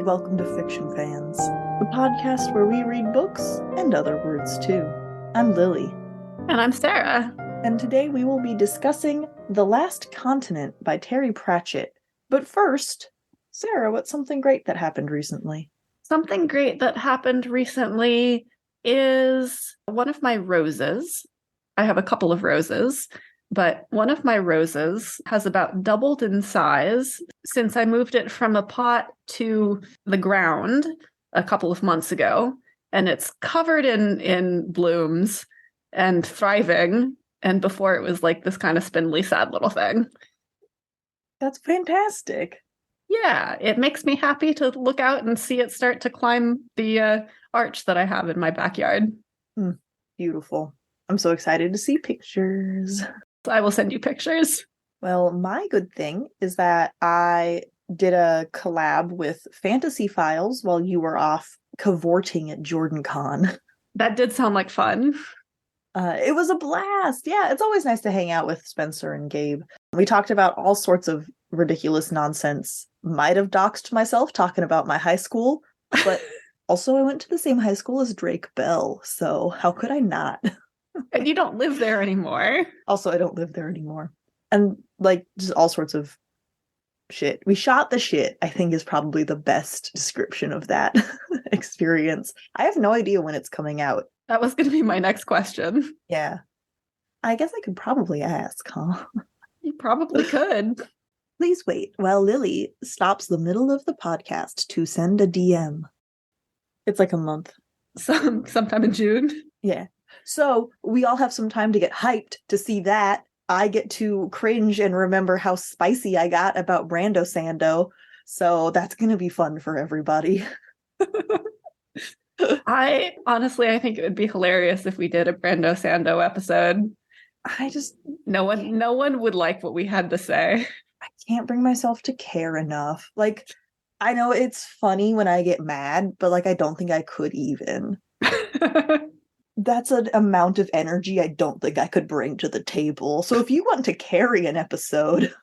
welcome to Fiction Fans, the podcast where we read books and other words too. I'm Lily. And I'm Sarah. And today we will be discussing The Last Continent by Terry Pratchett. But first, Sarah, what's something great that happened recently? Something great that happened recently is one of my roses. I have a couple of roses, but one of my roses has about doubled in size since I moved it from a pot to the ground a couple of months ago. And it's covered in blooms and thriving. And before it was like this kind of spindly, sad little thing. That's fantastic. Yeah, it makes me happy to look out and see it start to climb the arch that I have in my backyard. Beautiful. I'm so excited to see pictures. I will send you pictures. Well, my good thing is that I did a collab with Fantasy Files while you were off cavorting at JordanCon. That did sound like fun. It was a blast. Yeah, it's always nice to hang out with Spencer and Gabe. We talked about all sorts of ridiculous nonsense. Might have doxed myself talking about my high school, but also I went to the same high school as Drake Bell, so how could I not? And you don't live there anymore. Also, I don't live there anymore. And like just all sorts of shit. We shot the shit, I think, is probably the best description of that experience. I have no idea when it's coming out. That was going to be my next question. Yeah. I guess I could probably ask, huh? You probably could. Please wait while Lily stops the middle of the podcast to send a DM. It's like a month. Sometime in June. Yeah. So we all have some time to get hyped to see that. I get to cringe and remember how spicy I got about Brando Sando. So that's going to be fun for everybody. I think it would be hilarious if we did a Brando Sando episode. No one would like what we had to say. I can't bring myself to care enough. Like, I know it's funny when I get mad, but like I don't think I could even. That's an amount of energy I don't think I could bring to the table. So if you want to carry an episode.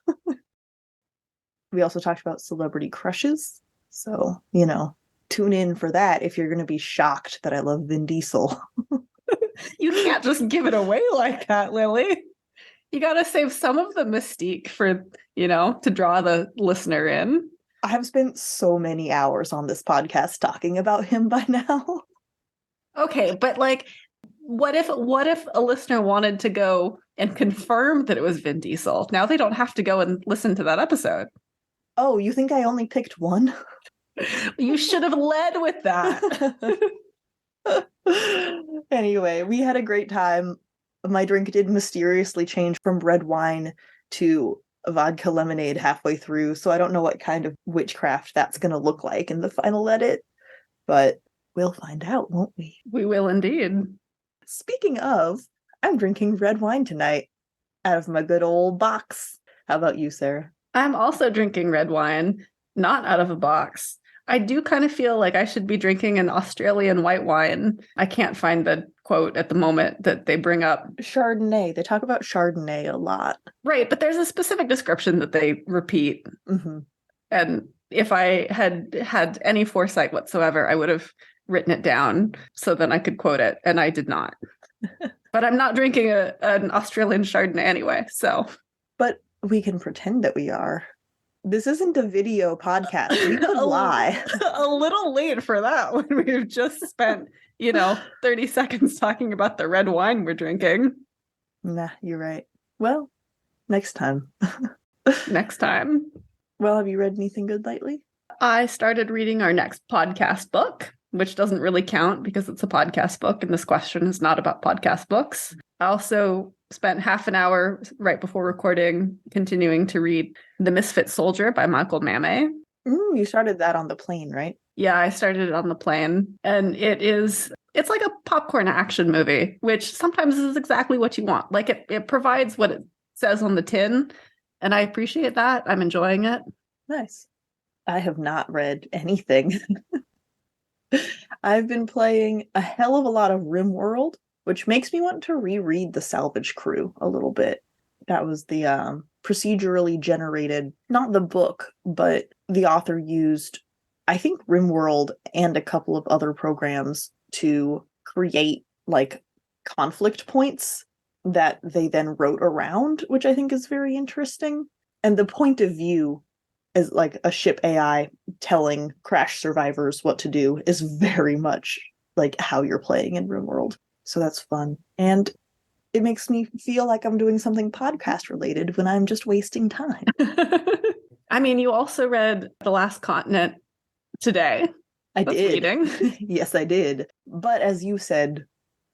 We also talked about celebrity crushes. So, tune in for that if you're going to be shocked that I love Vin Diesel. You can't just give it away like that, Lily. You got to save some of the mystique for, to draw the listener in. I have spent so many hours on this podcast talking about him by now. Okay, but like, what if a listener wanted to go and confirm that it was Vin Diesel? Now they don't have to go and listen to that episode. Oh, you think I only picked one? You should have led with that. Anyway, we had a great time. My drink did mysteriously change from red wine to vodka lemonade halfway through, so I don't know what kind of witchcraft that's going to look like in the final edit, but we'll find out, won't we? We will indeed. Speaking of, I'm drinking red wine tonight out of my good old box. How about you, Sarah? I'm also drinking red wine, not out of a box. I do kind of feel like I should be drinking an Australian white wine. I can't find the quote at the moment that they bring up. Chardonnay. They talk about Chardonnay a lot. Right, but there's a specific description that they repeat. Mm-hmm. And if I had had any foresight whatsoever, I would have written it down so that I could quote it, and I did not. But I'm not drinking an Australian Chardonnay anyway, so. But we can pretend that we are. This isn't a video podcast. We could lie. A little late for that when we've just spent, 30 seconds talking about the red wine we're drinking. Nah, you're right. Well, next time. Next time. Well, have you read anything good lately? I started reading our next podcast book, which doesn't really count because it's a podcast book, and this question is not about podcast books. I also spent half an hour right before recording continuing to read The Misfit Soldier by Michael Mamet. You started that on the plane, right? Yeah, I started it on the plane, and it's like a popcorn action movie, which sometimes is exactly what you want. Like it provides what it says on the tin, and I appreciate that. I'm enjoying it. Nice. I have not read anything. I've been playing a hell of a lot of RimWorld, which makes me want to reread The Salvage Crew a little bit. That was the procedurally generated, not the book, but the author used I think RimWorld and a couple of other programs to create like conflict points that they then wrote around, which I think is very interesting. And the point of view is like a ship AI telling crash survivors what to do is very much like how you're playing in RimWorld. So that's fun. And it makes me feel like I'm doing something podcast related when I'm just wasting time. I mean, you also read The Last Continent today. That's did. Reading. Yes, I did. But as you said,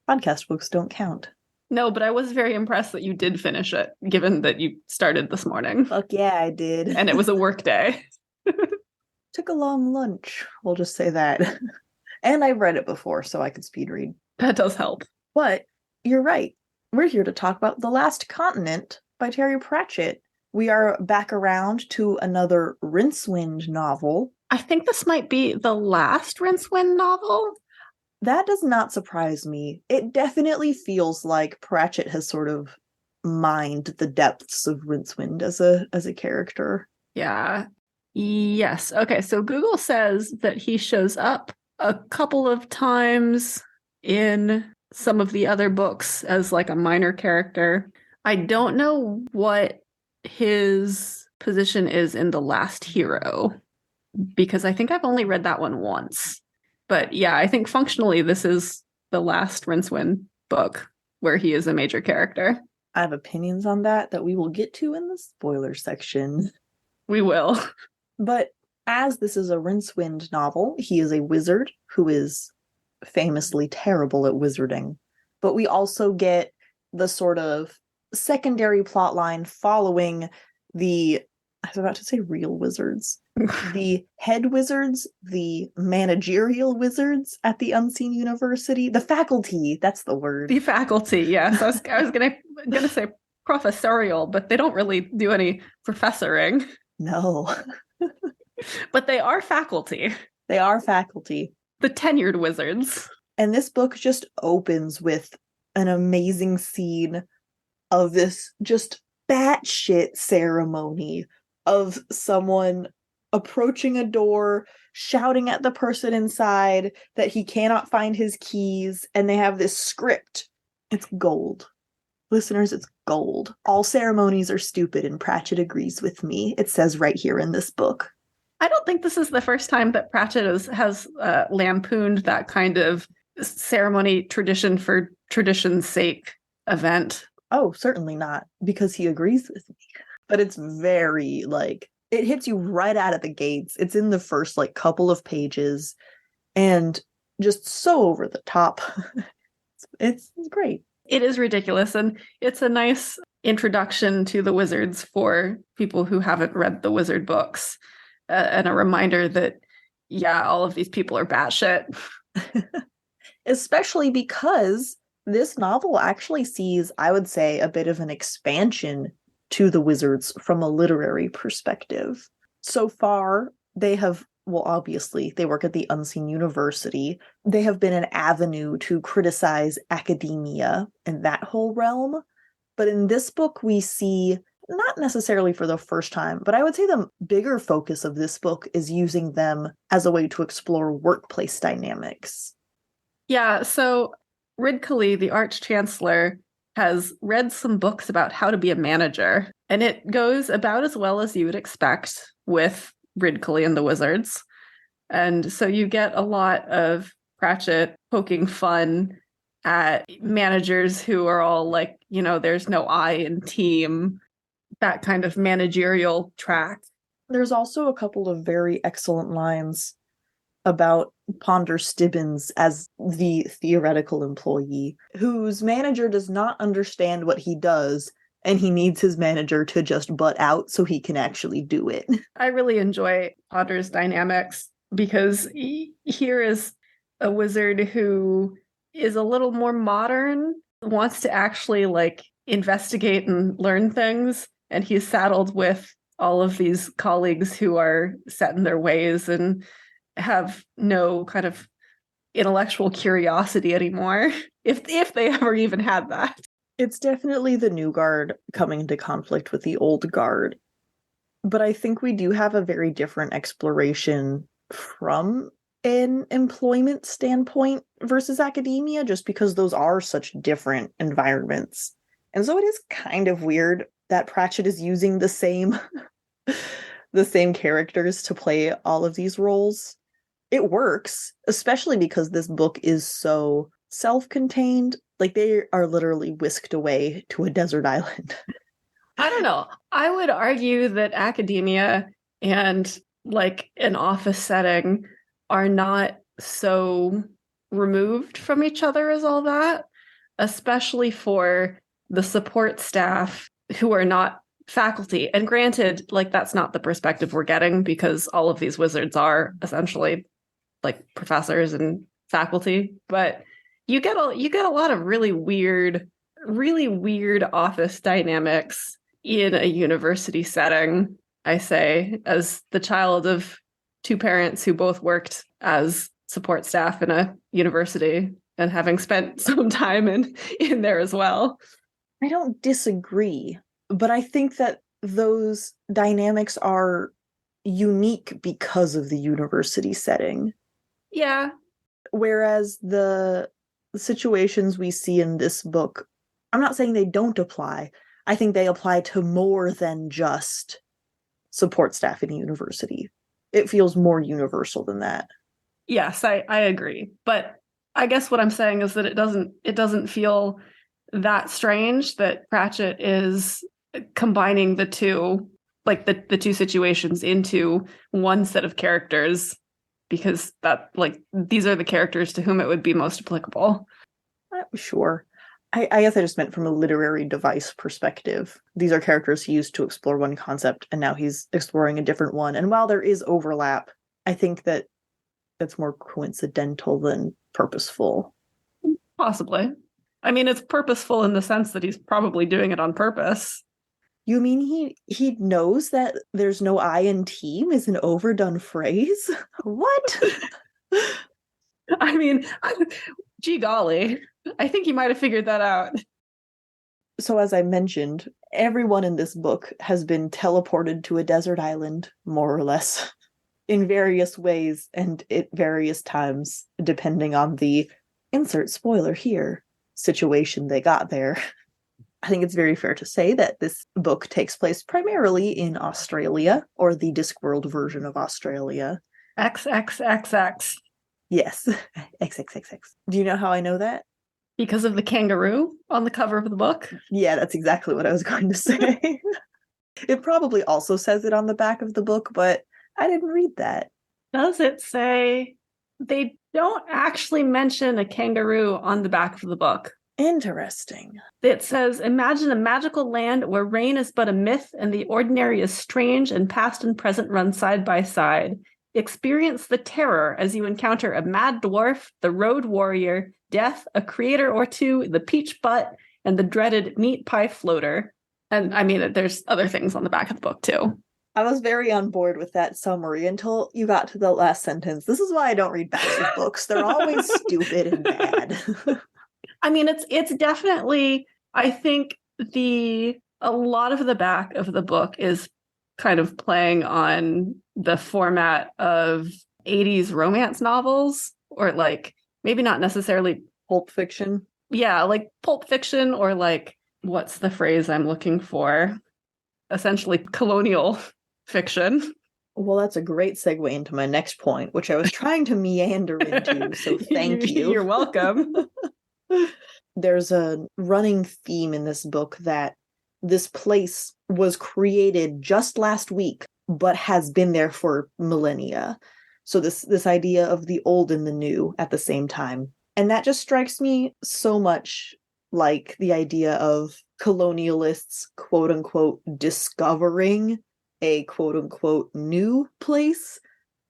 podcast books don't count. No, but I was very impressed that you did finish it, given that you started this morning. Fuck yeah, I did. And it was a work day. Took a long lunch, we'll just say that. And I've read it before, so I could speed read. That does help. But you're right. We're here to talk about The Last Continent by Terry Pratchett. We are back around to another Rincewind novel. I think this might be the last Rincewind novel. That does not surprise me. It definitely feels like Pratchett has sort of mined the depths of Rincewind as a character. Yeah. Yes. Okay, so Google says that he shows up a couple of times in some of the other books as like a minor character. I don't know what his position is in The Last Hero, because I think I've only read that one once. But yeah, I think functionally this is the last Rincewind book where he is a major character. I have opinions on that we will get to in the spoiler section. We will. But as this is a Rincewind novel, he is a wizard who is famously terrible at wizarding. But we also get the sort of secondary plotline following the, I was about to say real wizards, the head wizards, the managerial wizards at the Unseen University, the faculty, that's the word. The faculty, yes. I was gonna say professorial, but they don't really do any professoring. No. But they are faculty. They are faculty. The tenured wizards. And this book just opens with an amazing scene of this just batshit ceremony of someone approaching a door, shouting at the person inside that he cannot find his keys, and they have this script. It's gold. Listeners, it's gold. All ceremonies are stupid, and Pratchett agrees with me. It says right here in this book. I don't think this is the first time that Pratchett has lampooned that kind of ceremony tradition for tradition's sake event. Oh, certainly not, because he agrees with me. But it's very, like, it hits you right out of the gates. It's in the first, like, couple of pages, and just so over the top. It's great. It is ridiculous, and it's a nice introduction to the wizards for people who haven't read the wizard books, and a reminder that, yeah, all of these people are batshit. Especially because this novel actually sees, I would say, a bit of an expansion to the wizards from a literary perspective. So far, they have, well, obviously, they work at the Unseen University. They have been an avenue to criticize academia and that whole realm. But in this book, we see, not necessarily for the first time, but I would say the bigger focus of this book is using them as a way to explore workplace dynamics. Yeah, so Ridcully, the Arch-Chancellor, has read some books about how to be a manager, and it goes about as well as you would expect with Ridcully and the Wizards. And so you get a lot of Pratchett poking fun at managers who are all like, you know, there's no I in team, that kind of managerial track. There's also a couple of very excellent lines about Ponder Stibbins as the theoretical employee, whose manager does not understand what he does, and he needs his manager to just butt out so he can actually do it. I really enjoy Ponder's dynamics, because here is a wizard who is a little more modern, wants to actually like investigate and learn things, and he's saddled with all of these colleagues who are set in their ways and have no kind of intellectual curiosity anymore, if they ever even had that. It's definitely the new guard coming into conflict with the old guard. But I think we do have a very different exploration from an employment standpoint versus academia, just because those are such different environments. And so it is kind of weird that Pratchett is using the same the same characters to play all of these roles. It works, especially because this book is so self-contained. Like, they are literally whisked away to a desert island. I don't know. I would argue that academia and like an office setting are not so removed from each other as all that, especially for the support staff who are not faculty. And granted, like, that's not the perspective we're getting, because all of these wizards are essentially like professors and faculty, but you get a lot of really weird office dynamics in a university setting. I say, as the child of two parents who both worked as support staff in a university and having spent some time in there as well. I don't disagree, but I think that those dynamics are unique because of the university setting. Yeah. Whereas the situations we see in this book, I'm not saying they don't apply. I think they apply to more than just support staff in a university. It feels more universal than that. Yes, I agree. But I guess what I'm saying is that it doesn't feel that strange that Pratchett is combining the two, like the two situations, into one set of characters, because that, like, these are the characters to whom it would be most applicable. Sure. I guess I just meant from a literary device perspective. These are characters he used to explore one concept, and now he's exploring a different one. And while there is overlap, I think that that's more coincidental than purposeful. Possibly. I mean, it's purposeful in the sense that he's probably doing it on purpose. You mean he knows that there's no I in team is an overdone phrase? What? I mean, gee golly. I think he might have figured that out. So as I mentioned, everyone in this book has been teleported to a desert island, more or less, in various ways and at various times, depending on the insert spoiler here situation they got there. I think it's very fair to say that this book takes place primarily in Australia, or the Discworld version of Australia. XXXX. Yes, XXXX. Do you know how I know that? Because of the kangaroo on the cover of the book? Yeah, that's exactly what I was going to say. It probably also says it on the back of the book, but I didn't read that. Does it say? They don't actually mention a kangaroo on the back of the book. Interesting. It says, imagine a magical land where rain is but a myth and the ordinary is strange and past and present run side by side. Experience the terror as you encounter a mad dwarf, the road warrior, death, a creator or two, the peach butt, and the dreaded meat pie floater. And I mean, there's other things on the back of the book too. I was very on board with that summary until you got to the last sentence. This is why I don't read backs of books. They're always stupid and bad. I mean, it's definitely, I think a lot of the back of the book is kind of playing on the format of 80s romance novels, or like maybe not necessarily Pulp Fiction. Yeah, like Pulp Fiction, or like, what's the phrase I'm looking for? Essentially colonial fiction. Well, that's a great segue into my next point, which I was trying to meander into, so thank you. You're welcome. There's a running theme in this book that this place was created just last week, but has been there for millennia. So this idea of the old and the new at the same time. And that just strikes me so much like the idea of colonialists, quote unquote, discovering a quote unquote new place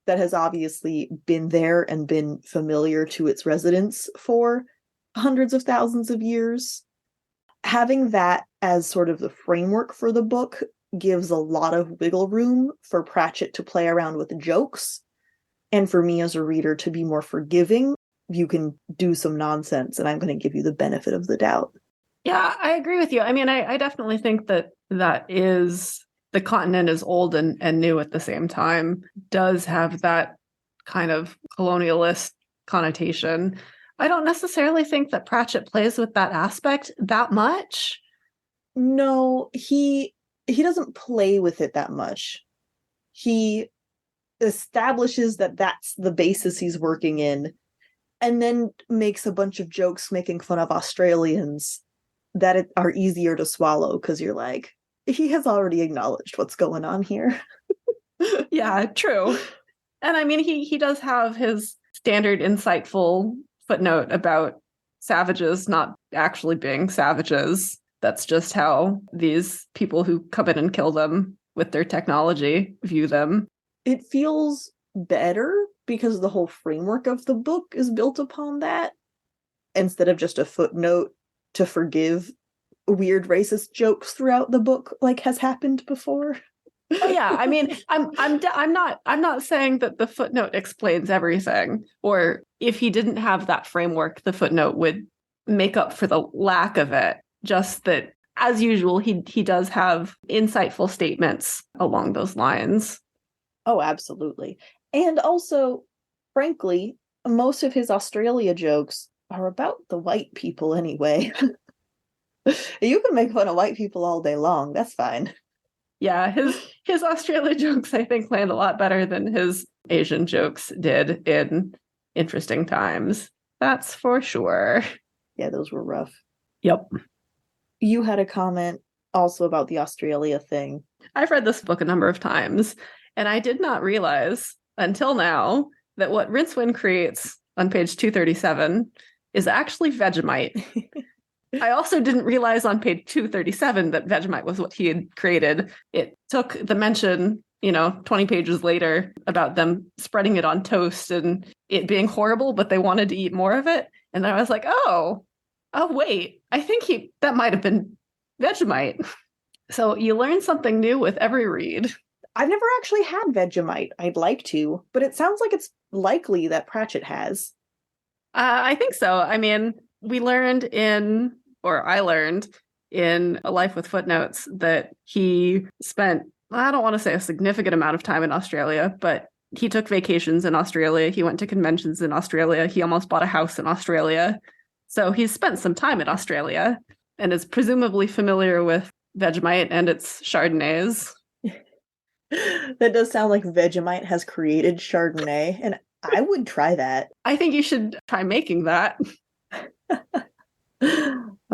that has obviously been there and been familiar to its residents for hundreds of thousands of years. Having that as sort of the framework for the book gives a lot of wiggle room for Pratchett to play around with jokes, and for me as a reader to be more forgiving. You can do some nonsense and I'm going to give you the benefit of the doubt. Yeah, I agree with you. I mean, I definitely think that is, the continent is old and new at the same time, does have that kind of colonialist connotation. I don't necessarily think that Pratchett plays with that aspect that much. No, he doesn't play with it that much. He establishes that that's the basis he's working in, and then makes a bunch of jokes making fun of Australians that are easier to swallow because you're like, he has already acknowledged what's going on here. Yeah, true. And I mean, he does have his standard insightful footnote about savages not actually being savages. That's just how these people who come in and kill them with their technology view them. It feels better because the whole framework of the book is built upon that, instead of just a footnote to forgive weird racist jokes throughout the book, like has happened before. Oh yeah, I mean, I'm not saying that the footnote explains everything, or if he didn't have that framework, the footnote would make up for the lack of it. Just that, as usual, he does have insightful statements along those lines. Oh, absolutely. And also, frankly, most of his Australia jokes are about the white people anyway. You can make fun of white people all day long. That's fine. Yeah, his Australia jokes, I think, land a lot better than his Asian jokes did in Interesting Times. That's for sure. Yeah, those were rough. Yep. You had a comment also about the Australia thing. I've read this book a number of times, and I did not realize until now that what Rincewind creates on page 237 is actually Vegemite. I also didn't realize on page 237 that Vegemite was what he had created. It took the mention, 20 pages later about them spreading it on toast and it being horrible, but they wanted to eat more of it. And then I was like, oh, wait, I think that might have been Vegemite. So you learn something new with every read. I've never actually had Vegemite. I'd like to, but it sounds like it's likely that Pratchett has. I think so. I mean, I learned in A Life with Footnotes that he spent, I don't want to say a significant amount of time in Australia, but he took vacations in Australia. He went to conventions in Australia. He almost bought a house in Australia. So he's spent some time in Australia and is presumably familiar with Vegemite and its Chardonnays. That does sound like Vegemite has created Chardonnay, and I would try that. I think you should try making that.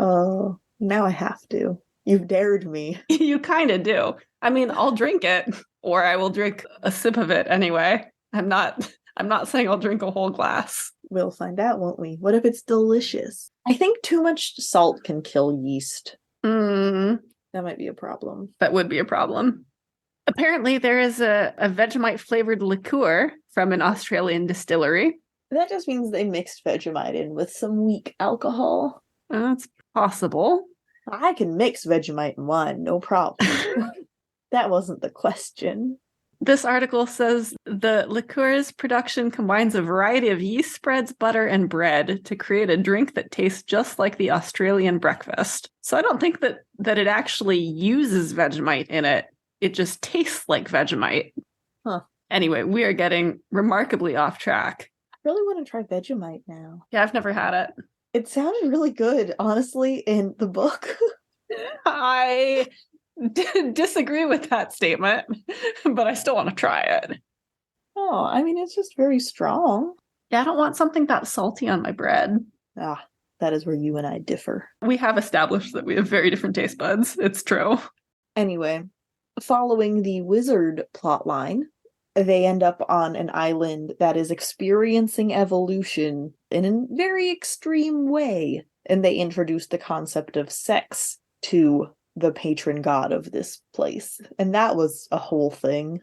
Oh, now I have to. You've dared me. You kind of do. I mean, I'll drink it, or I will drink a sip of it anyway. I'm not saying I'll drink a whole glass. We'll find out, won't we? What if it's delicious? I think too much salt can kill yeast. That might be a problem. That would be a problem. Apparently, there is a Vegemite-flavored liqueur from an Australian distillery. That just means they mixed Vegemite in with some weak alcohol. That's possible. I can mix Vegemite and wine, no problem. That wasn't the question. This article says the liqueur's production combines a variety of yeast spreads, butter, and bread to create a drink that tastes just like the Australian breakfast. So I don't think that it actually uses Vegemite in it. It just tastes like Vegemite. Huh. Anyway, we are getting remarkably off track. I really want to try Vegemite now. Yeah, I've never had it. It sounded really good, honestly, in the book. I disagree with that statement, but I still want to try it. Oh, I mean, it's just very strong. Yeah, I don't want something that salty on my bread. Ah, that is where you and I differ. We have established that we have very different taste buds. It's true. Anyway, following the wizard plotline, they end up on an island that is experiencing evolution in a very extreme way. And they introduce the concept of sex to the patron god of this place. And that was a whole thing.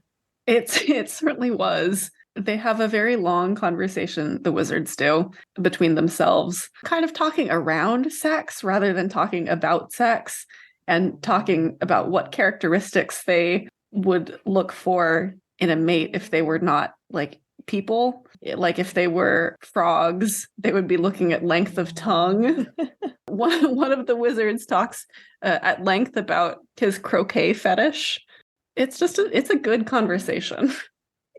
It certainly was. They have a very long conversation, the wizards do, between themselves, kind of talking around sex rather than talking about sex, and talking about what characteristics they would look for in a mate if they were not like people. Like if they were frogs, they would be looking at length of tongue. One of the wizards talks at length about his croquet fetish. It's a good conversation.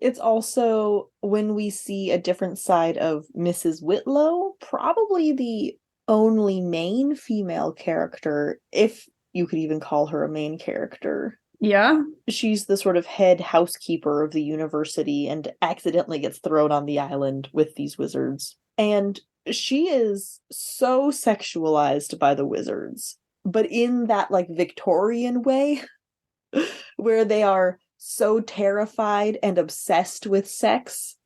It's also when we see a different side of Mrs. Whitlow, probably the only main female character, if you could even call her a main character. Yeah. She's the sort of head housekeeper of the university and accidentally gets thrown on the island with these wizards. And she is so sexualized by the wizards, but in that like Victorian way where they are so terrified and obsessed with sex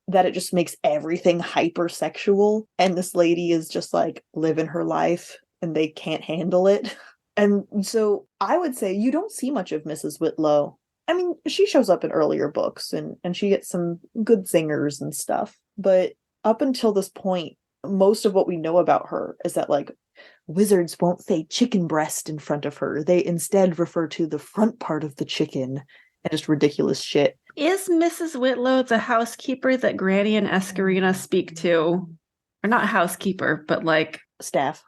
that it just makes everything hypersexual. And this lady is just like living her life and they can't handle it. And so I would say you don't see much of Mrs. Whitlow. I mean, she shows up in earlier books and she gets some good singers and stuff. But up until this point, most of what we know about her is that like wizards won't say chicken breast in front of her. They instead refer to the front part of the chicken and just ridiculous shit. Is Mrs. Whitlow the housekeeper that Granny and Escarina speak to? Or not housekeeper, but like Staff.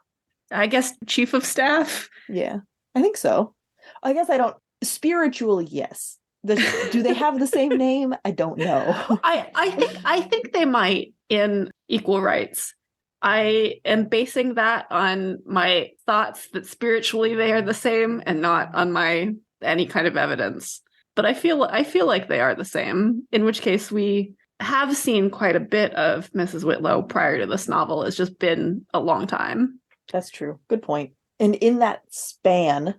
I guess chief of staff? Yeah, I think so. I guess I don't. Spiritually, yes. Do they have the same name? I don't know. I think they might in Equal Rights. I am basing that on my thoughts that spiritually they are the same and not on my any kind of evidence. But I feel like they are the same, in which case we have seen quite a bit of Mrs. Whitlow prior to this novel. It's just been a long time. That's true. Good point. And in that span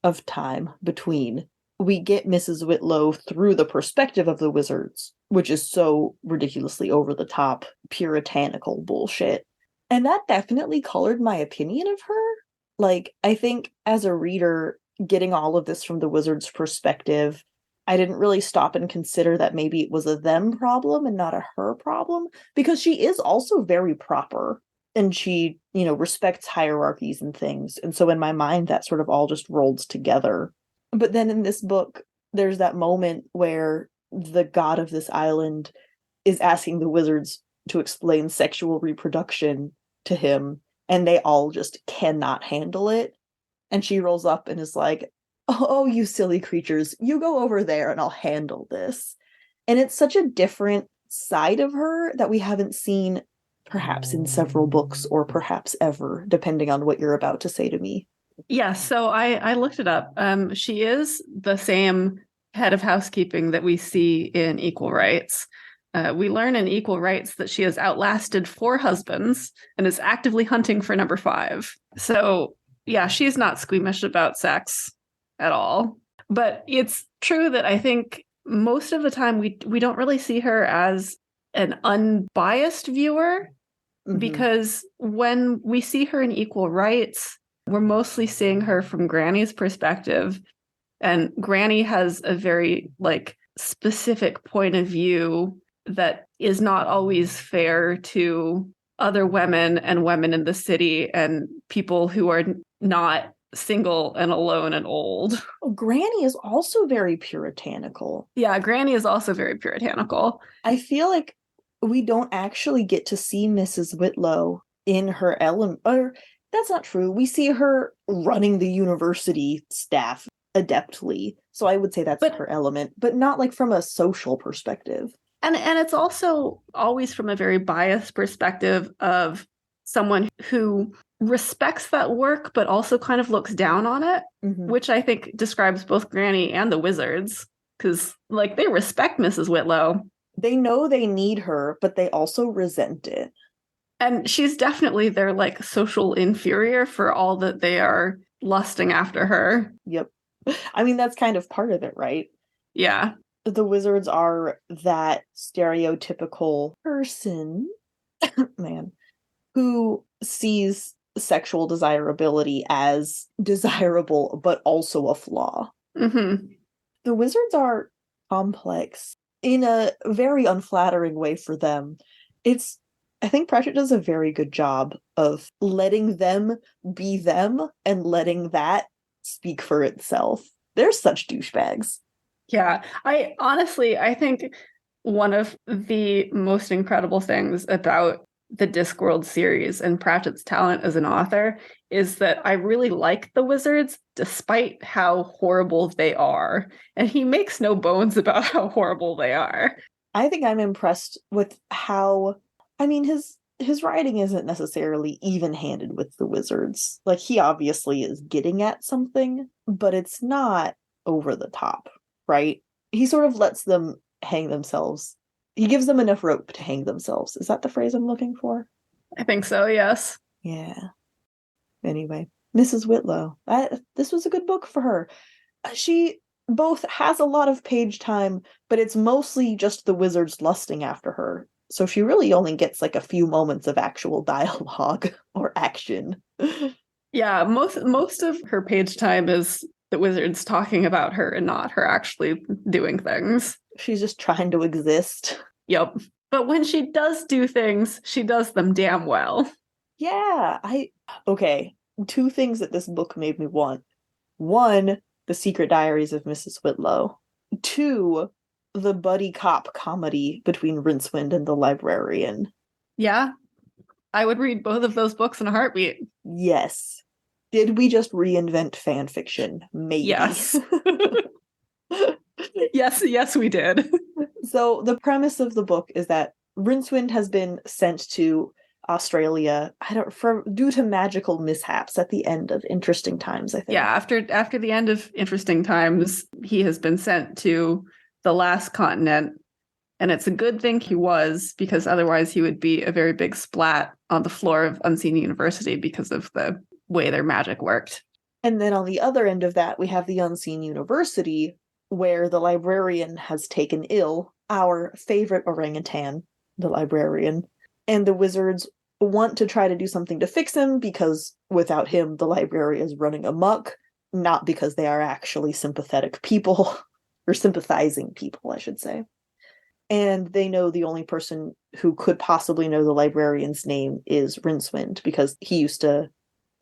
of time between, we get Mrs. Whitlow through the perspective of the wizards, which is so ridiculously over the top, puritanical bullshit. And that definitely colored my opinion of her. Like, I think as a reader, getting all of this from the wizards' perspective, I didn't really stop and consider that maybe it was a them problem and not a her problem, because she is also very proper and she, respects hierarchies and things. And so in my mind, that sort of all just rolled together. But then in this book, there's that moment where the god of this island is asking the wizards to explain sexual reproduction to him, and they all just cannot handle it. And she rolls up and is like, "Oh, you silly creatures, you go over there and I'll handle this." And it's such a different side of her that we haven't seen perhaps in several books or perhaps ever, depending on what you're about to say to me. Yeah, so I looked it up. She is the same head of housekeeping that we see in Equal Rights. We learn in Equal Rights that she has outlasted 4 husbands and is actively hunting for number 5. So, yeah, she's not squeamish about sex at all. But it's true that I think most of the time we don't really see her as an unbiased viewer, because when we see her in Equal Rights, we're mostly seeing her from Granny's perspective. And Granny has a very specific point of view that is not always fair to other women and women in the city and people who are not single and alone and old. Granny is also very puritanical. Yeah, Granny is also very puritanical. I feel like we don't actually get to see Mrs. Whitlow in her element. Or that's not true. We see her running the university staff adeptly. So I would say that's her element, but not from a social perspective. And it's also always from a very biased perspective of someone who respects that work, but also kind of looks down on it, which I think describes both Granny and the wizards, because they respect Mrs. Whitlow. They know they need her, but they also resent it. And she's definitely their social inferior for all that they are lusting after her. Yep. I mean, that's kind of part of it, right? Yeah. The wizards are that stereotypical person, man, who sees sexual desirability as desirable, but also a flaw. The wizards are complex in a very unflattering way for them. I think Pratchett does a very good job of letting them be them and letting that speak for itself. They're such douchebags. Yeah, I think one of the most incredible things about the Discworld series and Pratchett's talent as an author is that I really like the wizards despite how horrible they are. And he makes no bones about how horrible they are. I think I'm impressed with how, I mean, his writing isn't necessarily even-handed with the wizards. Like, he obviously is getting at something, but it's not over the top, right? He sort of lets them hang themselves. He gives them enough rope to hang themselves. Is that the phrase I'm looking for? I think so, yes. Yeah. Anyway, Mrs. Whitlow. This was a good book for her. She both has a lot of page time, but it's mostly just the wizards lusting after her. So she really only gets like a few moments of actual dialogue or action. Yeah, most of her page time is the wizards talking about her and not her actually doing things. She's just trying to exist. Yep. But when she does do things, she does them damn well. Yeah, okay. Two things that this book made me want. One, The Secret Diaries of Mrs. Whitlow. Two, the buddy cop comedy between Rincewind and the librarian. Yeah, I would read both of those books in a heartbeat. Yes. Did we just reinvent fan fiction? Maybe. Yes. Yes, we did. So the premise of the book is that Rincewind has been sent to Australia, due to magical mishaps at the end of Interesting Times, I think. Yeah, after the end of Interesting Times, he has been sent to the last continent, and it's a good thing he was, because otherwise he would be a very big splat on the floor of Unseen University because of the way their magic worked. And then on the other end of that, we have the Unseen University, where the librarian has taken ill, our favorite orangutan, the librarian, and the wizards want to try to do something to fix him, because without him, the library is running amok, not because they are actually sympathetic people, or sympathizing people, I should say. And they know the only person who could possibly know the librarian's name is Rincewind, because he used to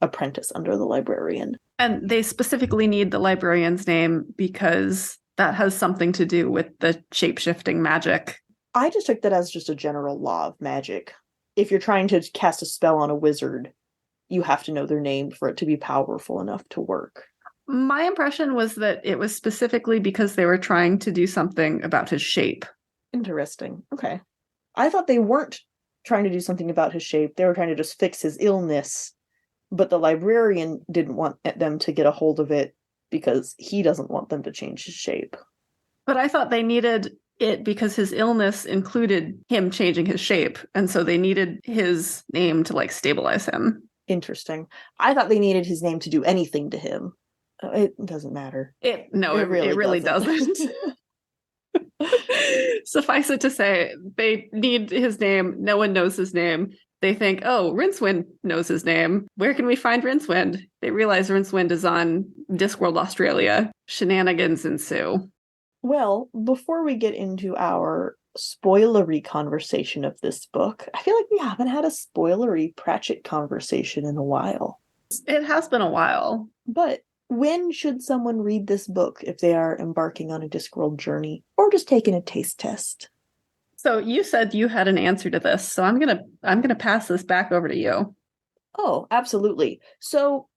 apprentice under the librarian. And they specifically need the librarian's name because that has something to do with the shape-shifting magic. I just took that as just a general law of magic. If you're trying to cast a spell on a wizard, you have to know their name for it to be powerful enough to work. My impression was that it was specifically because they were trying to do something about his shape. Interesting. Okay. I thought they weren't trying to do something about his shape. They were trying to just fix his illness. But the librarian didn't want them to get a hold of it because he doesn't want them to change his shape. But I thought they needed it because his illness included him changing his shape. And so they needed his name to like stabilize him. Interesting. I thought they needed his name to do anything to him. It doesn't matter. It really doesn't. Suffice it to say, they need his name. No one knows his name. They think, oh, Rincewind knows his name. Where can we find Rincewind? They realize Rincewind is on Discworld, Australia. Shenanigans ensue. Well, before we get into our spoilery conversation of this book, I feel like we haven't had a spoilery Pratchett conversation in a while. It has been a while. But when should someone read this book if they are embarking on a Discworld journey or just taking a taste test? So you said you had an answer to this, so I'm gonna pass this back over to you. Oh, absolutely. So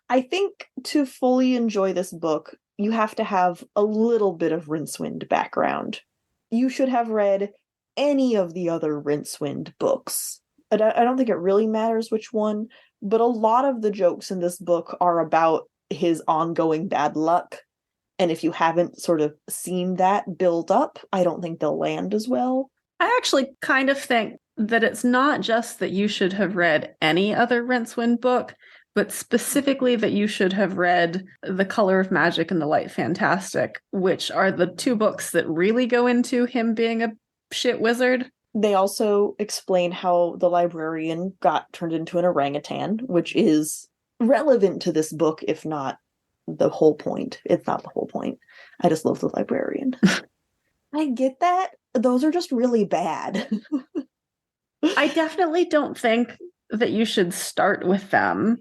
I think to fully enjoy this book, you have to have a little bit of Rincewind background. You should have read any of the other Rincewind books. I don't think it really matters which one, but a lot of the jokes in this book are about his ongoing bad luck. And if you haven't sort of seen that build up, I don't think they'll land as well. I actually kind of think that it's not just that you should have read any other Rincewind book, but specifically that you should have read The Color of Magic and The Light Fantastic, which are the two books that really go into him being a shit wizard. They also explain how the librarian got turned into an orangutan, which is relevant to this book, if not the whole point. It's not the whole point. I just love the librarian. I get that. Those are just really bad. I definitely don't think that you should start with them,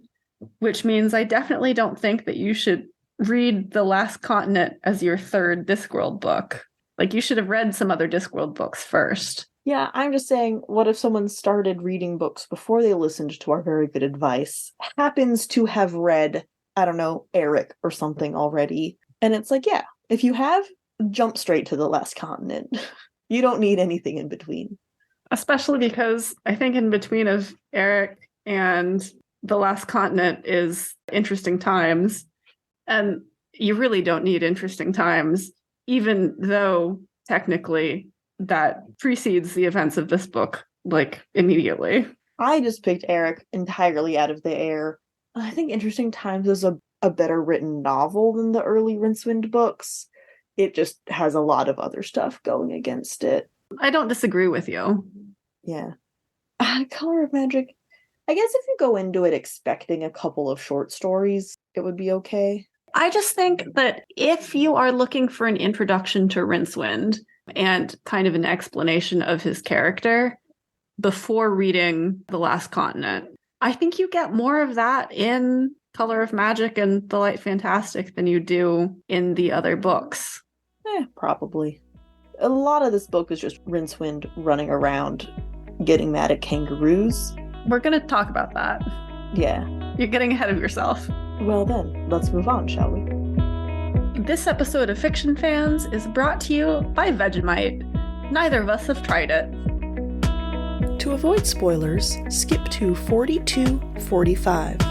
which means I definitely don't think that you should read The Last Continent as your third Discworld book. Like, you should have read some other Discworld books first. Yeah, I'm just saying, what if someone started reading books before they listened to our very good advice, happens to have read, I don't know, Eric or something already, and it's like, yeah, if you have, jump straight to the last continent. You don't need anything in between. Especially because I think in between of Eric and The Last Continent is Interesting Times. And you really don't need Interesting Times, even though technically that precedes the events of this book, like immediately. I just picked Eric entirely out of the air. I think Interesting Times is a better written novel than the early Rincewind books. It just has a lot of other stuff going against it. I don't disagree with you. Yeah. Color of Magic. I guess if you go into it expecting a couple of short stories, it would be okay. I just think that if you are looking for an introduction to Rincewind and kind of an explanation of his character before reading The Last Continent, I think you get more of that in Color of Magic and The Light Fantastic than you do in the other books. Probably. A lot of this book is just Rincewind running around getting mad at kangaroos. We're going to talk about that. Yeah. You're getting ahead of yourself. Well then, let's move on, shall we? This episode of Fiction Fans is brought to you by Vegemite. Neither of us have tried it. To avoid spoilers, skip to 42:45.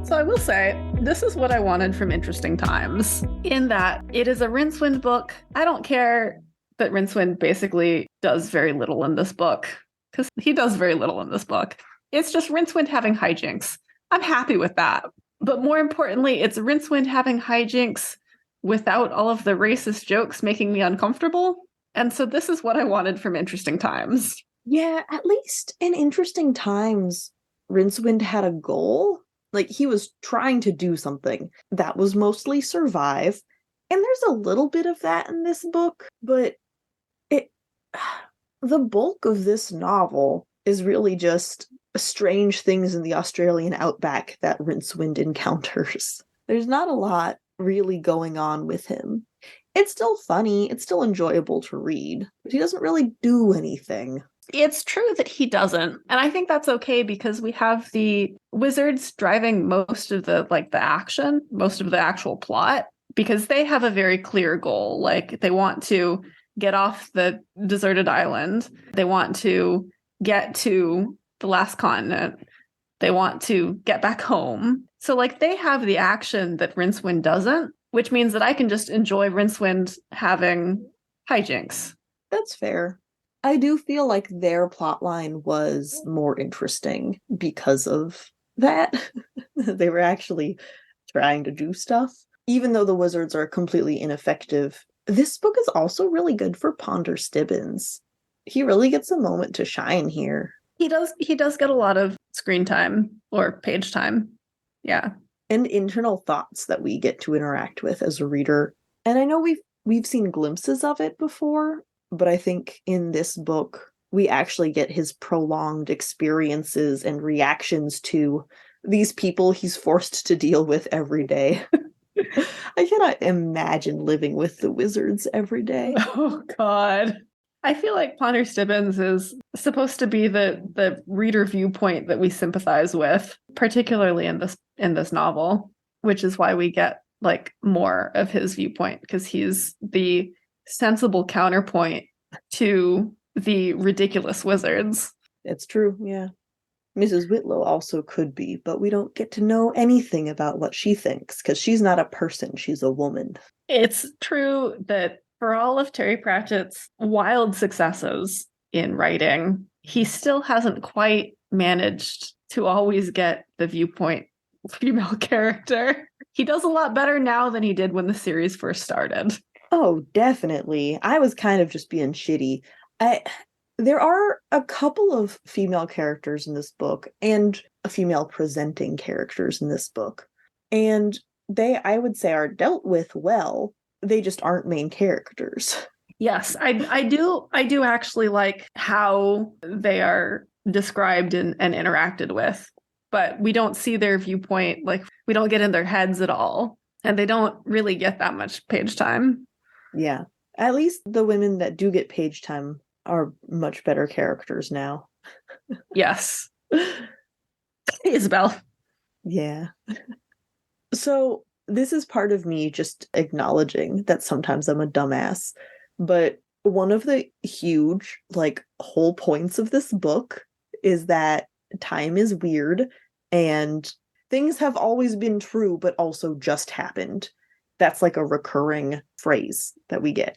So I will say, this is what I wanted from Interesting Times, in that it is a Rincewind book. I don't care that Rincewind basically does very little in this book, because he does very little in this book. It's just Rincewind having hijinks. I'm happy with that. But more importantly, it's Rincewind having hijinks without all of the racist jokes making me uncomfortable. And so this is what I wanted from Interesting Times. Yeah, at least in Interesting Times, Rincewind had a goal. Like, he was trying to do something that was mostly survive. And there's a little bit of that in this book, but the bulk of this novel is really just strange things in the Australian outback that Rincewind encounters. There's not a lot really going on with him. It's still funny, it's still enjoyable to read, but he doesn't really do anything. It's true that he doesn't. And I think that's okay because we have the wizards driving most of the action, most of the actual plot, because they have a very clear goal. Like, they want to get off the deserted island. They want to get to the last continent. They want to get back home. So they have the action that Rincewind doesn't, which means that I can just enjoy Rincewind having hijinks. That's fair. I do feel like their plotline was more interesting because of that. They were actually trying to do stuff. Even though the wizards are completely ineffective, this book is also really good for Ponder Stibbins. He really gets a moment to shine here. He does get a lot of screen time or page time. Yeah. And internal thoughts that we get to interact with as a reader. And I know we've seen glimpses of it before, but I think in this book, we actually get his prolonged experiences and reactions to these people he's forced to deal with every day. I cannot imagine living with the wizards every day. Oh, God. I feel like Ponder Stibbins is supposed to be the reader viewpoint that we sympathize with, particularly in this novel, which is why we get more of his viewpoint, because he's the sensible counterpoint to the ridiculous wizards. It's true, yeah. Mrs. Whitlow also could be, but we don't get to know anything about what she thinks, because she's not a person, she's a woman. It's true that for all of Terry Pratchett's wild successes in writing, he still hasn't quite managed to always get the viewpoint female character. He does a lot better now than he did when the series first started. Oh, definitely. I was kind of just being shitty. There are a couple of female characters in this book and female presenting characters in this book. And they, I would say, are dealt with well. They just aren't main characters. Yes, I do actually like how they are described and interacted with, but we don't see their viewpoint. We don't get in their heads at all. And they don't really get that much page time. Yeah. At least the women that do get page time are much better characters now. Yes. Isabel. Yeah. So this is part of me just acknowledging that sometimes I'm a dumbass. But one of the huge, like, whole points of this book is that time is weird and things have always been true, but also just happened. That's like a recurring phrase that we get.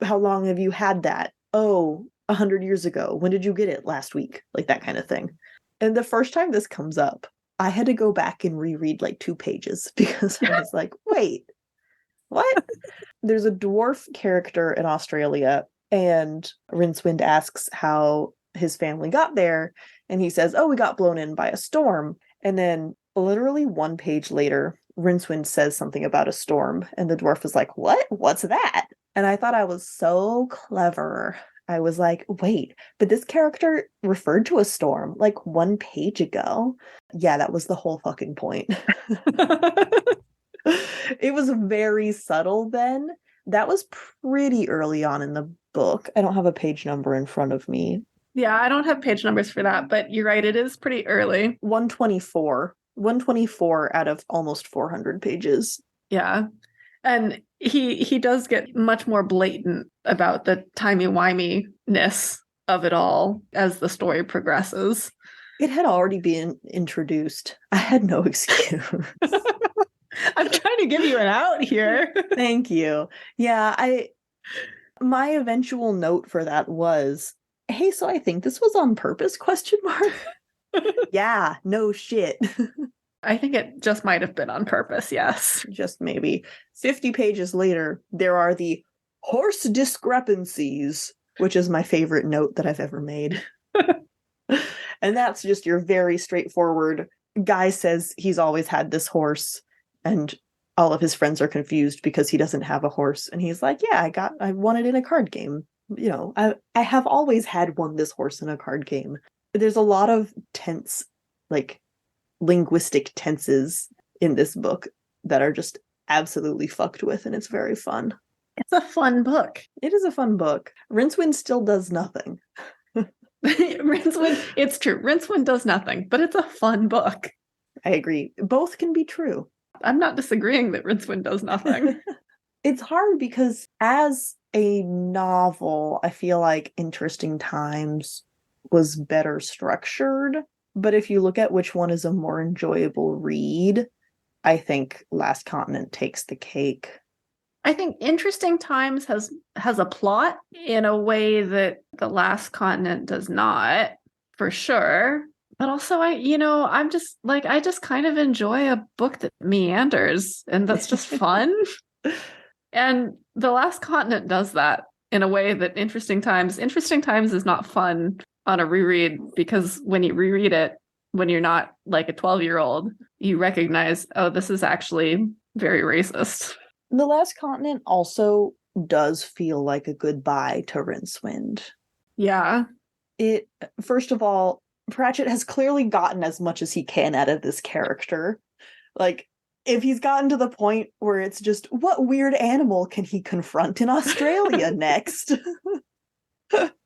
How long have you had that? Oh, 100 years ago. When did you get it? Last week. Like that kind of thing. And the first time this comes up, I had to go back and reread like 2 pages because I was like, wait, what? There's a dwarf character in Australia, and Rincewind asks how his family got there. And he says, oh, we got blown in by a storm. And then literally 1 page later, Rincewind says something about a storm. And the dwarf is like, what? What's that? And I thought I was so clever. I was like, wait, but this character referred to a storm like 1 page ago. Yeah, that was the whole fucking point. It was very subtle then. That was pretty early on in the book. I don't have a page number in front of me. Yeah, I don't have page numbers for that, but you're right, it is pretty early. 124. 124 out of almost 400 pages. Yeah. And he does get much more blatant about the timey-wimey-ness of it all as the story progresses. It had already been introduced. I had no excuse. I'm trying to give you an out here. Thank you. Yeah, my eventual note for that was, hey, so I think this was on purpose, question mark? Yeah, no shit. I think it just might have been on purpose, yes. Just maybe. 50 pages later, there are the horse discrepancies, which is my favorite note that I've ever made. And that's just your very straightforward, guy says he's always had this horse, and all of his friends are confused because he doesn't have a horse. And he's like, yeah, I won it in a card game. You know, I have always won this horse in a card game. There's a lot of tense, like, linguistic tenses in this book that are just absolutely fucked with, and it's very fun. It's a fun book. It is a fun book. Rincewind still does nothing. Rincewind, it's true. Rincewind does nothing, but it's a fun book. I agree. Both can be true. I'm not disagreeing that Rincewind does nothing. It's hard because as a novel, I feel like Interesting Times was better structured. But if you look at which one is a more enjoyable read, I think Last Continent takes the cake. I think Interesting Times has a plot in a way that The Last Continent does not, for sure. But also, I just kind of enjoy a book that meanders, and that's just fun. And The Last Continent does that in a way that Interesting Times is not fun on a reread, because when you reread it, when you're not like a 12-year-old, you recognize, oh, this is actually very racist. The Last Continent also does feel like a goodbye to Rincewind. Yeah. First of all, Pratchett has clearly gotten as much as he can out of this character. Like, if he's gotten to the point where it's just, what weird animal can he confront in Australia next?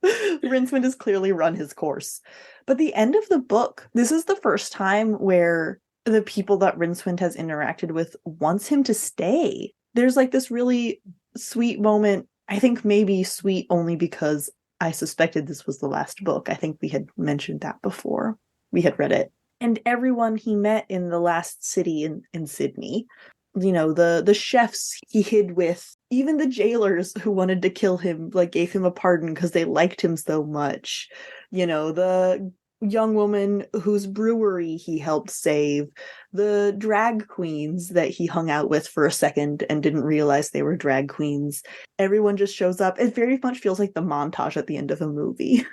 Rincewind has clearly run his course. But the end of the book, this is the first time where the people that Rincewind has interacted with wants him to stay. There's like this really sweet moment. I think maybe sweet only because I suspected this was the last book. I think we had mentioned that before. We had read it. And everyone he met in the last city in Sydney, you know, the chefs he hid with, even the jailers who wanted to kill him, like, gave him a pardon because they liked him so much. You know, the young woman whose brewery he helped save, the drag queens that he hung out with for a second and didn't realize they were drag queens. Everyone just shows up. It very much feels like the montage at the end of a movie.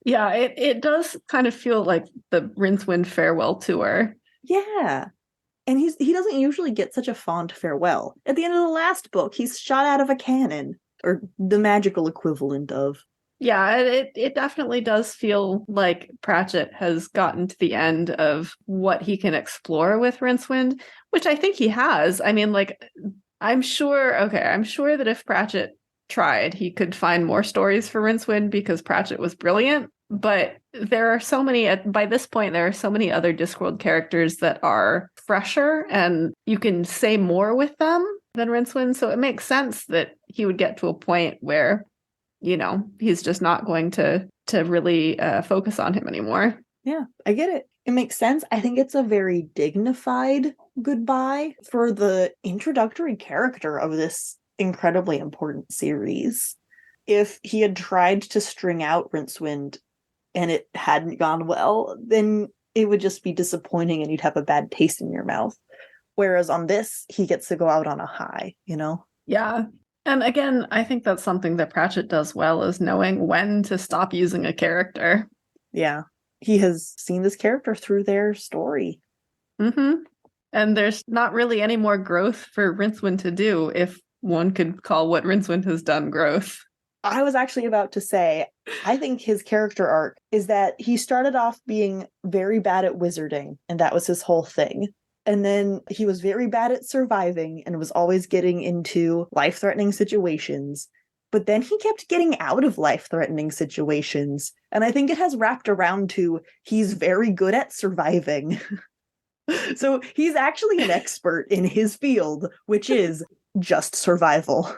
Yeah, it does kind of feel like the Rincewind farewell tour. Yeah. And he doesn't usually get such a fond farewell. At the end of the last book, he's shot out of a cannon, or the magical equivalent of. Yeah, it definitely does feel like Pratchett has gotten to the end of what he can explore with Rincewind, which I think he has. I mean, like, I'm sure that if Pratchett tried. He could find more stories for Rincewind because Pratchett was brilliant. But there are so many, by this point, there are so many other Discworld characters that are fresher and you can say more with them than Rincewind. So it makes sense that he would get to a point where, he's just not going to really focus on him anymore. Yeah, I get it. It makes sense. I think it's a very dignified goodbye for the introductory character of this incredibly important series. If he had tried to string out Rincewind and it hadn't gone well, then it would just be disappointing and you'd have a bad taste in your mouth. Whereas on this, he gets to go out on a high, Yeah. And again, I think that's something that Pratchett does well, is knowing when to stop using a character. Yeah. He has seen this character through their story. Mm-hmm. And there's not really any more growth for Rincewind to do, if one could call what Rincewind has done growth. I was actually about to say, I think his character arc is that he started off being very bad at wizarding, and that was his whole thing. And then he was very bad at surviving and was always getting into life-threatening situations. But then he kept getting out of life-threatening situations. And I think it has wrapped around to he's very good at surviving. So he's actually an expert in his field, which is just survival.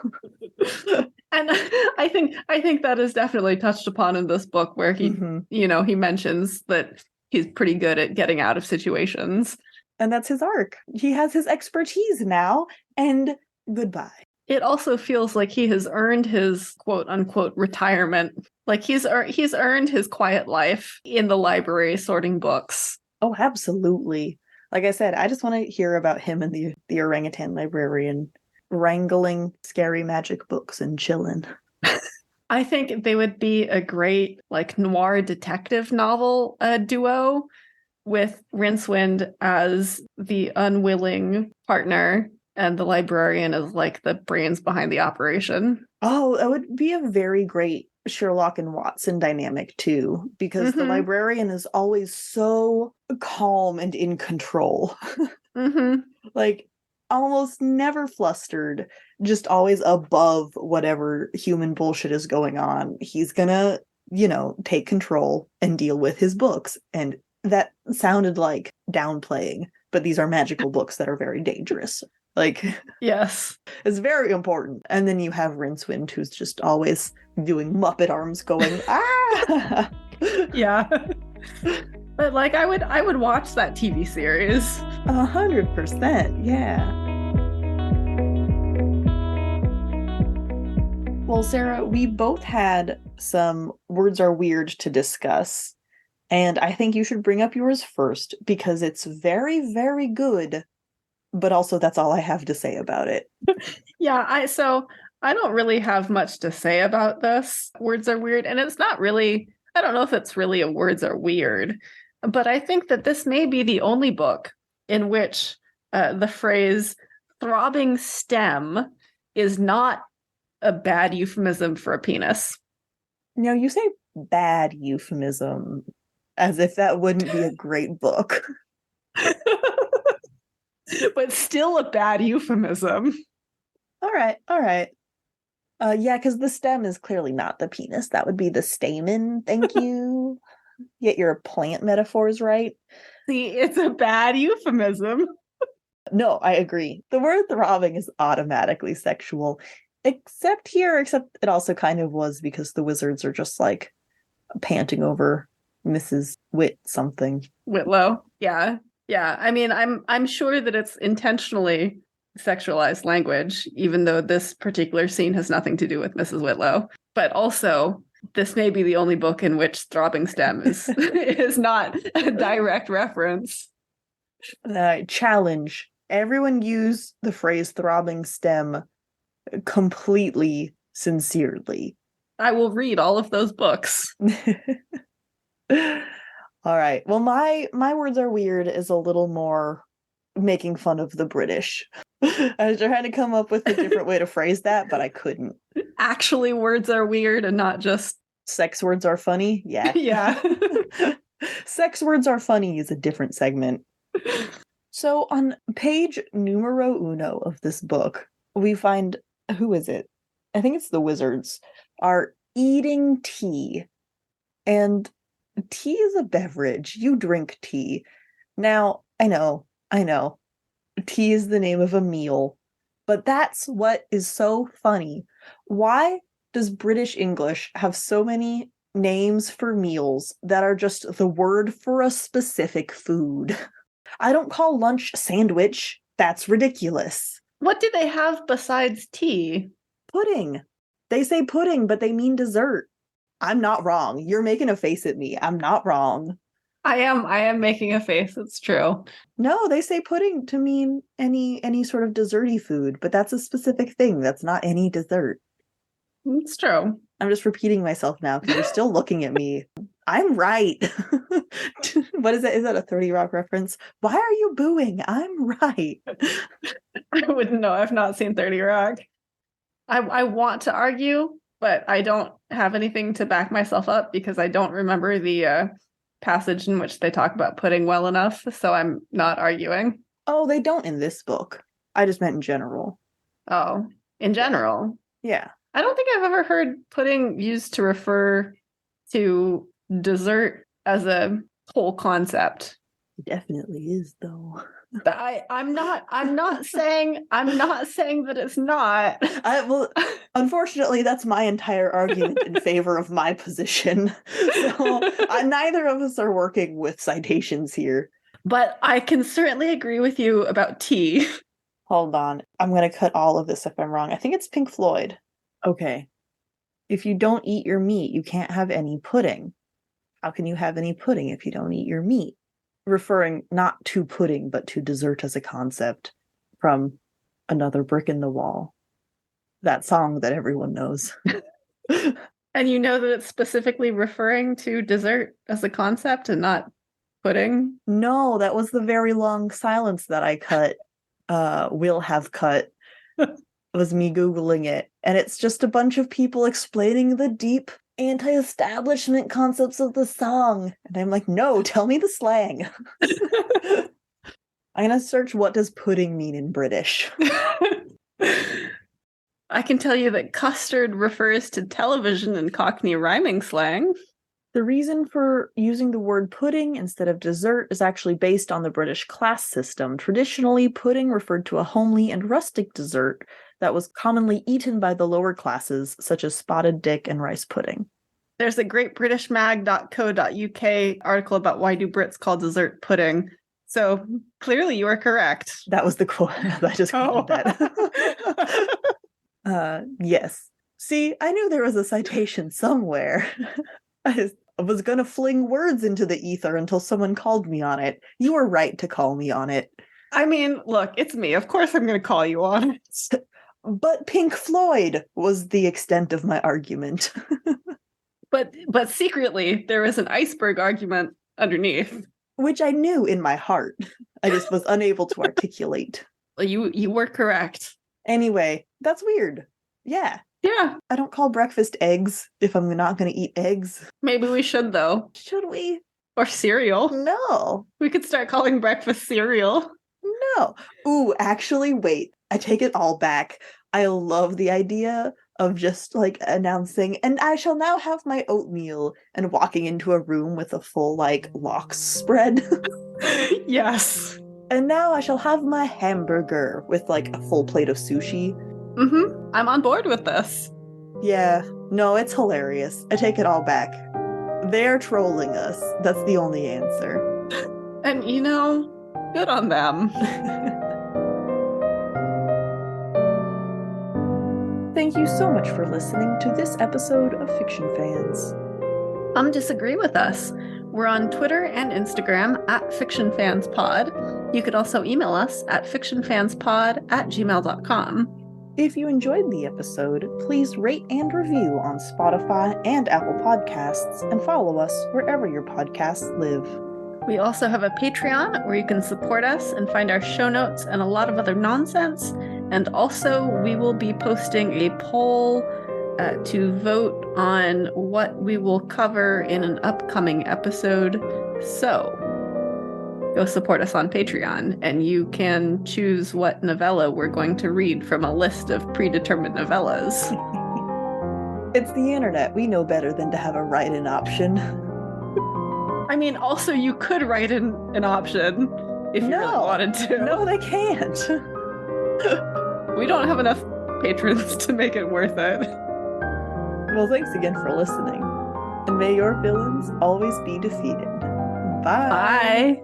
And I think that is definitely touched upon in this book, where he, he mentions that he's pretty good at getting out of situations. And that's his arc. He has his expertise now, and goodbye. It also feels like he has earned his quote unquote retirement. Like he's earned his quiet life in the library sorting books. Oh, absolutely. Like I said, I just want to hear about him and the orangutan librarian wrangling scary magic books and chilling. I think they would be a great noir detective novel duo, with Rincewind as the unwilling partner and the librarian as the brains behind the operation. Oh, that would be a very great Sherlock and Watson dynamic too, because the librarian is always so calm and in control. Almost never flustered, just always above whatever human bullshit is going on. He's gonna, take control and deal with his books. And that sounded like downplaying, but these are magical books that are very dangerous. Yes, it's very important. And then you have Rincewind, who's just always doing Muppet arms going, ah! Yeah. But I would watch that TV series. 100%, yeah. Well, Sarah, we both had some words are weird to discuss. And I think you should bring up yours first, because it's very, very good. But also, that's all I have to say about it. Yeah, I don't really have much to say about this. Words are weird. And it's not really, I don't know if it's really a words are weird. But I think that this may be the only book in which the phrase throbbing stem is not a bad euphemism for a penis. No, you say bad euphemism as if that wouldn't be a great book. But still a bad euphemism. All right. Yeah, because the stem is clearly not the penis. That would be the stamen. Thank you. Get your plant metaphors right. See, it's a bad euphemism. No, I agree. The word throbbing is automatically sexual. Except it also kind of was, because the wizards are just panting over Mrs. Whitlow. Yeah. Yeah. I mean, I'm sure that it's intentionally sexualized language, even though this particular scene has nothing to do with Mrs. Whitlow. But also, this may be the only book in which throbbing stem is not a direct reference. Challenge. Everyone use the phrase throbbing stem completely sincerely. I will read all of those books. All right. Well, my words are weird is a little more making fun of the British. I was trying to come up with a different way to phrase that, but I couldn't. Actually, words are weird and not just sex words are funny. Yeah. Yeah. Sex words are funny is a different segment. So on page numero uno of this book, we find, who is it? I think it's the wizards, are eating tea. And tea is a beverage. You drink tea. Now, I know. Tea is the name of a meal. But that's what is so funny. Why does British English have so many names for meals that are just the word for a specific food? I don't call lunch sandwich. That's ridiculous. What do they have besides tea? Pudding. They say pudding, but they mean dessert. I'm not wrong. You're making a face at me. I'm not wrong. I am making a face. It's true. No, they say pudding to mean any sort of desserty food, but that's a specific thing. That's not any dessert. It's true. I'm just repeating myself now because you're still looking at me. I'm right. What is that? Is that a 30 Rock reference? Why are you booing? I'm right. I wouldn't know. I've not seen 30 Rock. I want to argue, but I don't have anything to back myself up because I don't remember the passage in which they talk about pudding well enough, so I'm not arguing. Oh, they don't in this book. I just meant in general. Oh, in general? Yeah. I don't think I've ever heard pudding used to refer to dessert as a whole concept. It definitely is, though. I'm not saying that it's not. Well, unfortunately, that's my entire argument in favor of my position. So neither of us are working with citations here. But I can certainly agree with you about tea. Hold on. I'm going to cut all of this if I'm wrong. I think it's Pink Floyd. Okay. If you don't eat your meat, you can't have any pudding. How can you have any pudding if you don't eat your meat? Referring not to pudding, but to dessert as a concept from Another Brick in the Wall. That song that everyone knows. And you know that it's specifically referring to dessert as a concept and not pudding? No, that was the very long silence that I cut. Will have cut. Was me Googling it. And it's just a bunch of people explaining the deep anti-establishment concepts of the song. And I'm like, no, tell me the slang. I'm gonna search what does pudding mean in British. I can tell you that custard refers to television in Cockney rhyming slang. The reason for using the word pudding instead of dessert is actually based on the British class system. Traditionally, pudding referred to a homely and rustic dessert that was commonly eaten by the lower classes, such as spotted dick and rice pudding. There's a great britishmag.co.uk article about why do Brits call dessert pudding. So clearly you are correct. That was the quote. I just quoted that. Yes. See, I knew there was a citation somewhere. I was going to fling words into the ether until someone called me on it. You were right to call me on it. I mean, look, it's me. Of course I'm going to call you on it. But Pink Floyd was the extent of my argument. But secretly, there is an iceberg argument underneath. Which I knew in my heart. I just was unable to articulate. You were correct. Anyway, that's weird. Yeah. Yeah. I don't call breakfast eggs if I'm not going to eat eggs. Maybe we should, though. Should we? Or cereal. No. We could start calling breakfast cereal. No. Ooh, actually, wait. I take it all back. I love the idea of just like announcing, and I shall now have my oatmeal, and walking into a room with a full like lox spread. Yes. And now I shall have my hamburger with like a full plate of sushi. Mm-hmm. I'm on board with this. Yeah. No, it's hilarious. I take it all back. They're trolling us. That's the only answer. And you know, good on them. Thank you so much for listening to this episode of Fiction Fans. Come disagree with us. We're on Twitter and Instagram at FictionFansPod. You could also email us at fictionfanspod@gmail.com. If you enjoyed the episode, please rate and review on Spotify and Apple Podcasts, and follow us wherever your podcasts live. We also have a Patreon where you can support us and find our show notes and a lot of other nonsense. And also, we will be posting a poll to vote on what we will cover in an upcoming episode. So, go support us on Patreon, and you can choose what novella we're going to read from a list of predetermined novellas. It's the internet. We know better than to have a write-in option. I mean, also, you could write in an option if you really wanted to. No, they can't. We don't have enough patrons to make it worth it. Well, thanks again for listening. And may your villains always be defeated. Bye. Bye.